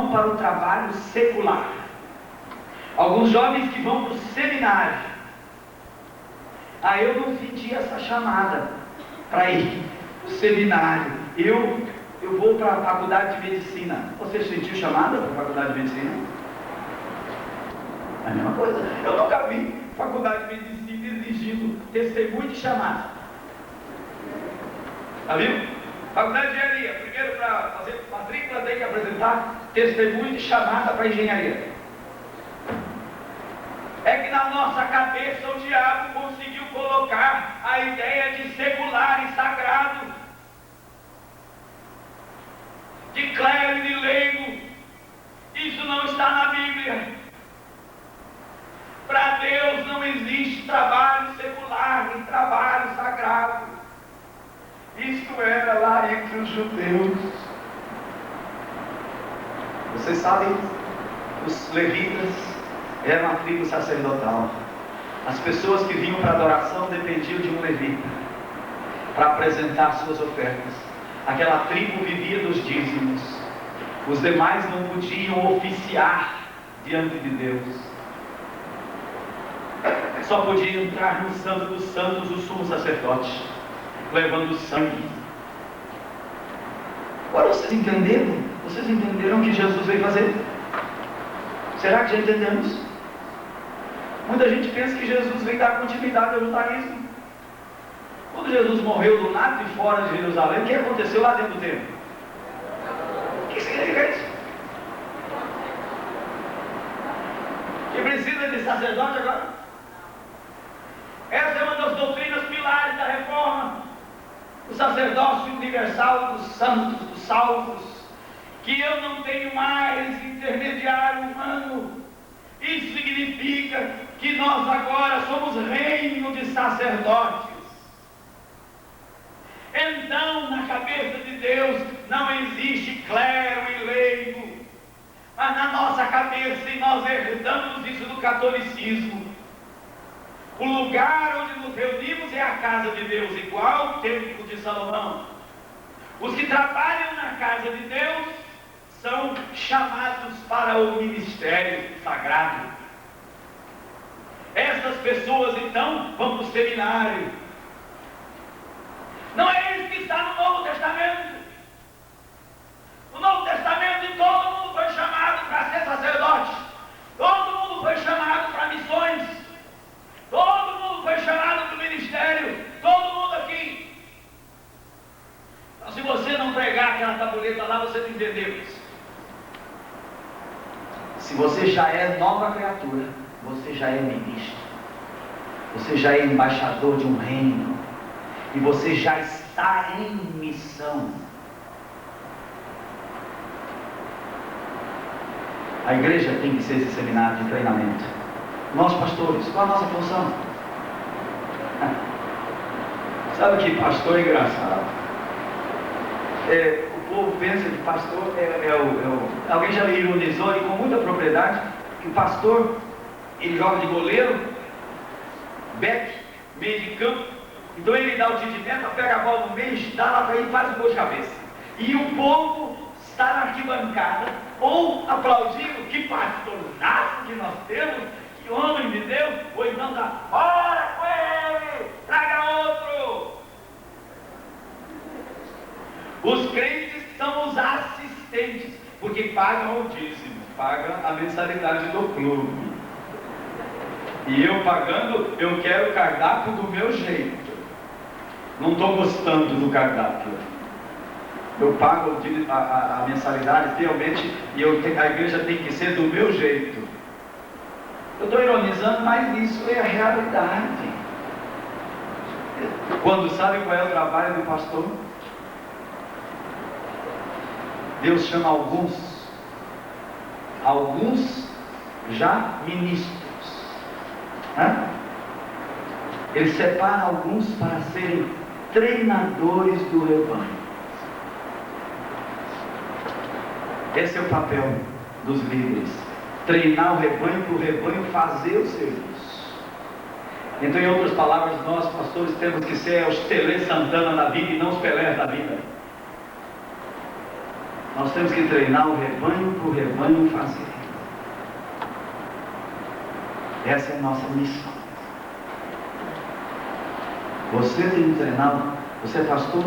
vão para o trabalho secular, alguns jovens que vão para o seminário. Eu não senti essa chamada para ir para o seminário. Eu vou para a faculdade de medicina. Você sentiu chamada para a faculdade de medicina? É a mesma coisa. Eu nunca vi faculdade de medicina exigindo testemunho de chamada. Já viu? Faculdade de engenharia, primeiro para fazer matrícula tem que apresentar testemunho de chamada para engenharia. É que na nossa cabeça o diabo conseguiu colocar a ideia de secular e sagrado, de clero e de leigo. Isso não está na Bíblia. Para Deus não existe trabalho secular e trabalho sagrado. Isto era lá entre os judeus. Vocês sabem, os levitas eram a tribo sacerdotal. As pessoas que vinham para a adoração dependiam de um levita para apresentar suas ofertas. Aquela tribo vivia dos dízimos. Os demais não podiam oficiar diante de Deus. Só podia entrar no Santo dos Santos o sumo sacerdote, levando sangue. Agora vocês entenderam? Vocês entenderam o que Jesus veio fazer? Será que já entendemos? Muita gente pensa que Jesus veio dar continuidade ao judaísmo. Quando Jesus morreu do lado de fora de Jerusalém, o que aconteceu lá dentro do templo? O que significa isso? Que precisa de sacerdote agora? Essa é uma das doutrinas pilares da reforma, o sacerdócio universal dos santos, dos salvos, que eu não tenho mais intermediário humano. Isso significa que nós agora somos reino de sacerdotes. Então, na cabeça de Deus não existe clero e leigo, mas na nossa cabeça, e nós herdamos isso do catolicismo, o lugar onde nos reunimos é a casa de Deus, igual ao templo de Salomão. Os que trabalham na casa de Deus são chamados para o ministério sagrado. Essas pessoas então vão para o seminário. Não é isso que está no Novo Testamento. No Novo Testamento todo mundo foi chamado para ser sacerdote. Todo mundo foi chamado para missões. Todo mundo foi chamado para o ministério. Todo mundo aqui. Então, se você não pregar aquela tabuleta lá, você não entendeu isso. Se você já é nova criatura, você já é ministro. Você já é embaixador de um reino. E você já está em missão. A igreja tem que ser esse seminário de treinamento. Nós pastores, qual a nossa função? Sabe que pastor é engraçado. O povo pensa que pastor alguém já me ironizou e com muita propriedade que o pastor ele joga de goleiro, back, meio de campo. Então ele dá o tiro de meta, pega a bola no meio, dá lá para ele e faz o gol de cabeça. E o povo está na arquibancada, ou aplaudindo, que pastoraço que nós temos, que homem de Deus, ou então dá, bora com ele, traga outro. Os crentes são os assistentes, porque pagam o dízimo, pagam a mensalidade do clube. E eu pagando, eu quero o cardápio do meu jeito. Não estou gostando do cardápio. Eu pago a mensalidade realmente e a igreja tem que ser do meu jeito. Eu estou ironizando, mas isso é a realidade. Quando sabe qual é o trabalho do pastor? Deus chama alguns já ministros. Ele separa alguns para serem treinadores do rebanho. Esse é o papel dos líderes. Treinar o rebanho para o rebanho fazer o serviço. Então, em outras palavras, nós pastores temos que ser os Tele Santana da vida e não os Pelé da vida. Nós temos que treinar o rebanho para o rebanho fazer. Essa é a nossa missão. Você tem que treinar. Você é pastor?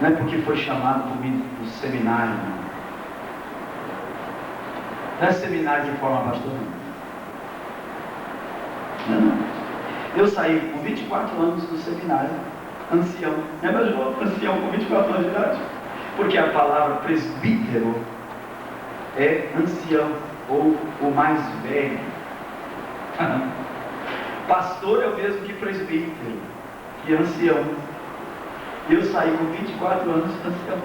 Não é porque foi chamado para o seminário, não. Não é seminário que forma pastor, não. Eu saí com 24 anos do seminário, ancião. Não é mais novo, ancião com 24 anos de idade. Porque a palavra presbítero é ancião, ou o mais velho. Pastor é o mesmo que presbítero e ancião. Eu saí com 24 anos ancião.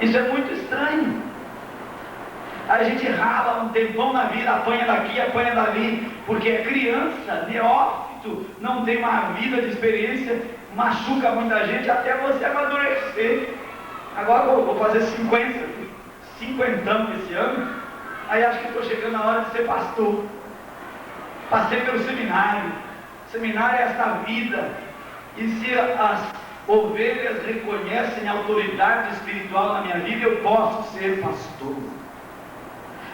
Isso é muito estranho. A gente rala um tempão na vida, apanha daqui, apanha dali, porque é criança, neófito, não tem uma vida de experiência, machuca muita gente até você amadurecer. Agora vou fazer 50 esse ano, aí acho que estou chegando a hora de ser pastor. Passei pelo seminário. Seminário é esta vida, e se as ovelhas reconhecem a autoridade espiritual na minha vida, eu posso ser pastor.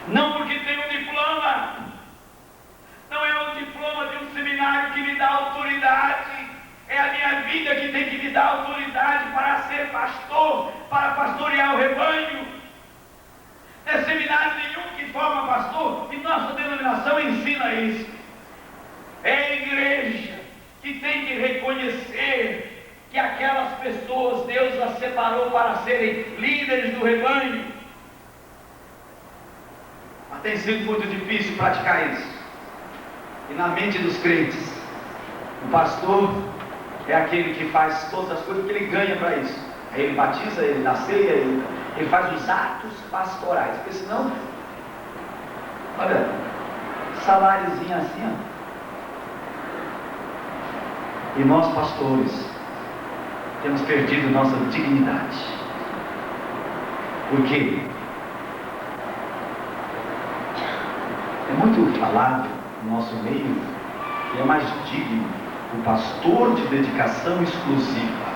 Não porque tenho um diploma, não é o diploma de um seminário que me dá autoridade, é a minha vida que tem que me dar autoridade para ser pastor, para pastorear o rebanho. Não é seminário nenhum que forma pastor, e nossa denominação ensina isso. É a igreja que tem que reconhecer que aquelas pessoas Deus as separou para serem líderes do rebanho. Mas tem sido muito difícil praticar isso. E na mente dos crentes, o pastor é aquele que faz todas as coisas que ele ganha para isso. Aí ele batiza, ele dá ceia, ele faz os atos pastorais. Porque senão, olha, saláriozinho assim, ó. E nós pastores temos perdido nossa dignidade. Por quê? É muito falado no nosso meio que é mais digno o pastor de dedicação exclusiva.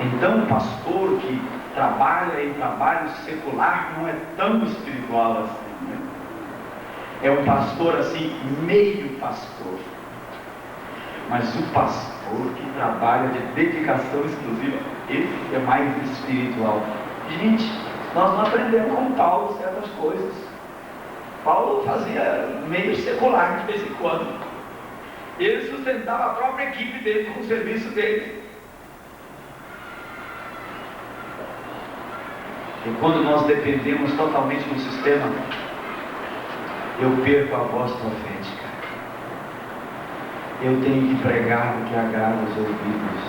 Então o pastor que trabalha em trabalho secular não é tão espiritual assim, né? É um pastor assim, meio pastor. Mas o pastor que trabalha de dedicação exclusiva, esse é mais espiritual. Gente, nós não aprendemos com Paulo certas coisas. Paulo fazia meio secular de vez em quando. Ele sustentava a própria equipe dele com o serviço dele. E quando nós dependemos totalmente do sistema, eu perco a voz profética. Eu tenho que pregar o que agrada os ouvidos.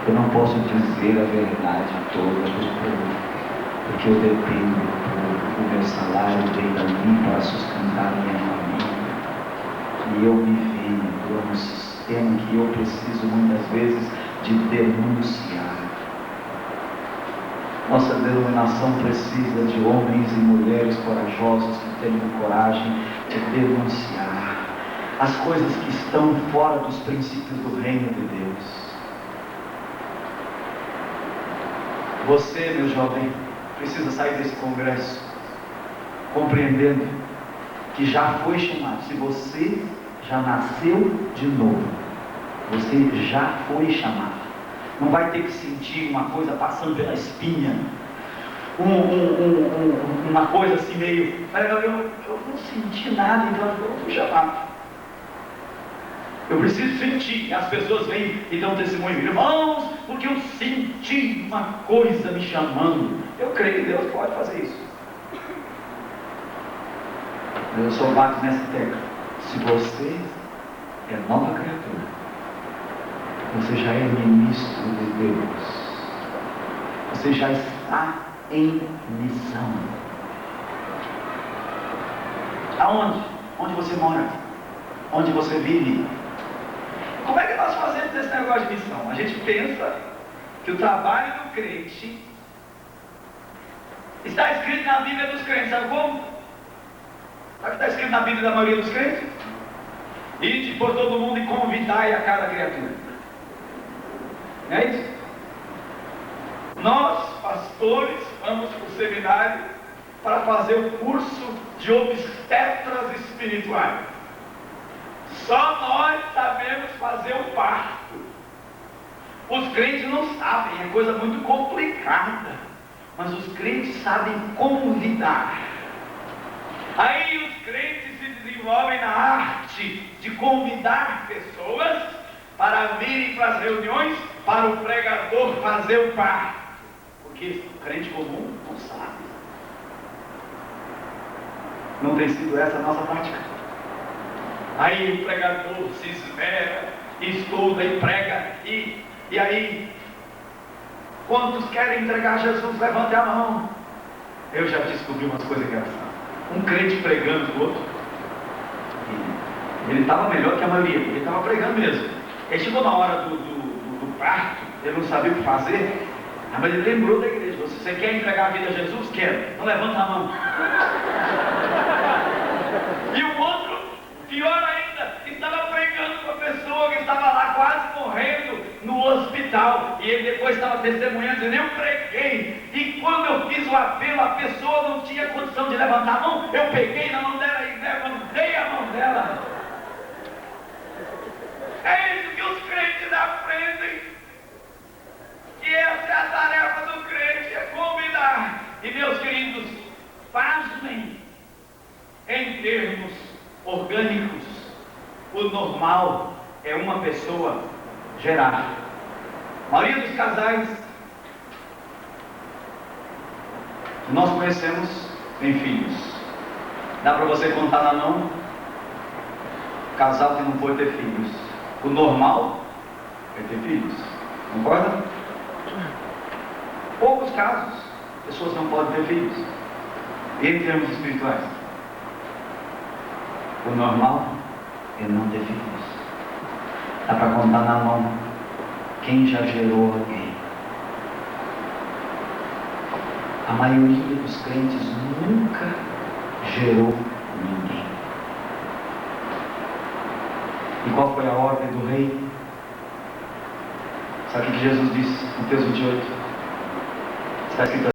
Eu não posso dizer a verdade toda do povo, porque eu dependo do povo. O meu salário vem dali para sustentar a minha família. E eu me vejo num sistema que eu preciso muitas vezes de denunciar. Nossa denominação precisa de homens e mulheres corajosos que tenham coragem de denunciar as coisas que estão fora dos princípios do reino de Deus. Você, meu jovem, precisa sair desse congresso compreendendo que já foi chamado. Se você já nasceu de novo, você já foi chamado. Não vai ter que sentir uma coisa passando pela espinha, uma coisa assim meio, eu não senti nada, então eu não fui chamado. Eu preciso sentir. As pessoas vêm e dão testemunho, irmãos, porque eu senti uma coisa me chamando. Eu creio que Deus pode fazer isso. Eu só bato nessa tecla. Se você é nova criatura, você já é ministro de Deus. Você já está em missão. Aonde? Onde você mora? Onde você vive? Como é que nós fazemos esse negócio de missão? A gente pensa que o trabalho do crente está escrito na Bíblia dos crentes. Sabe como? Sabe o que está escrito na Bíblia da maioria dos crentes? Ide por todo mundo e convidai a cada criatura. Não é isso? Nós, pastores, vamos para o seminário para fazer o curso de obstetras espirituais. Só nós sabemos fazer o parto. Os crentes não sabem, é coisa muito complicada. Mas os crentes sabem convidar. Aí os crentes se desenvolvem na arte de convidar pessoas para virem para as reuniões, para o pregador fazer o parto. Porque o crente comum não sabe. Não tem sido essa a nossa prática. Aí o pregador se esmera, estuda e prega, e aí, quantos querem entregar Jesus? Levante a mão. Eu já descobri umas coisas engraçadas. Um crente pregando o outro, ele estava melhor que a maioria, porque ele estava pregando mesmo. Ele chegou na hora do parto, ele não sabia o que fazer, mas ele lembrou da igreja. Você quer entregar a vida a Jesus? Quero. Não levanta a mão. E o outro, pior ainda, estava pregando com a pessoa que estava lá quase morrendo no hospital. E ele depois estava testemunhando, dizendo: eu preguei. E quando eu fiz o apelo, a pessoa não tinha condição de levantar a mão. Eu peguei na mão dela e levantei a mão dela. É isso que os crentes aprendem. Que essa é a tarefa do crente, é convidar. E meus queridos, pasmem, em termos orgânicos, o normal é uma pessoa gerar. A maioria dos casais que nós conhecemos tem filhos. Dá para você contar na mão casal que não pode ter filhos. O normal é ter filhos. Concorda? Poucos casos, pessoas não podem ter filhos. E em termos espirituais, o normal é não ter filhos. Dá para contar na mão quem já gerou alguém. A maioria dos crentes nunca gerou ninguém. E qual foi a ordem do rei? Sabe o que Jesus disse no texto 28? Está escrito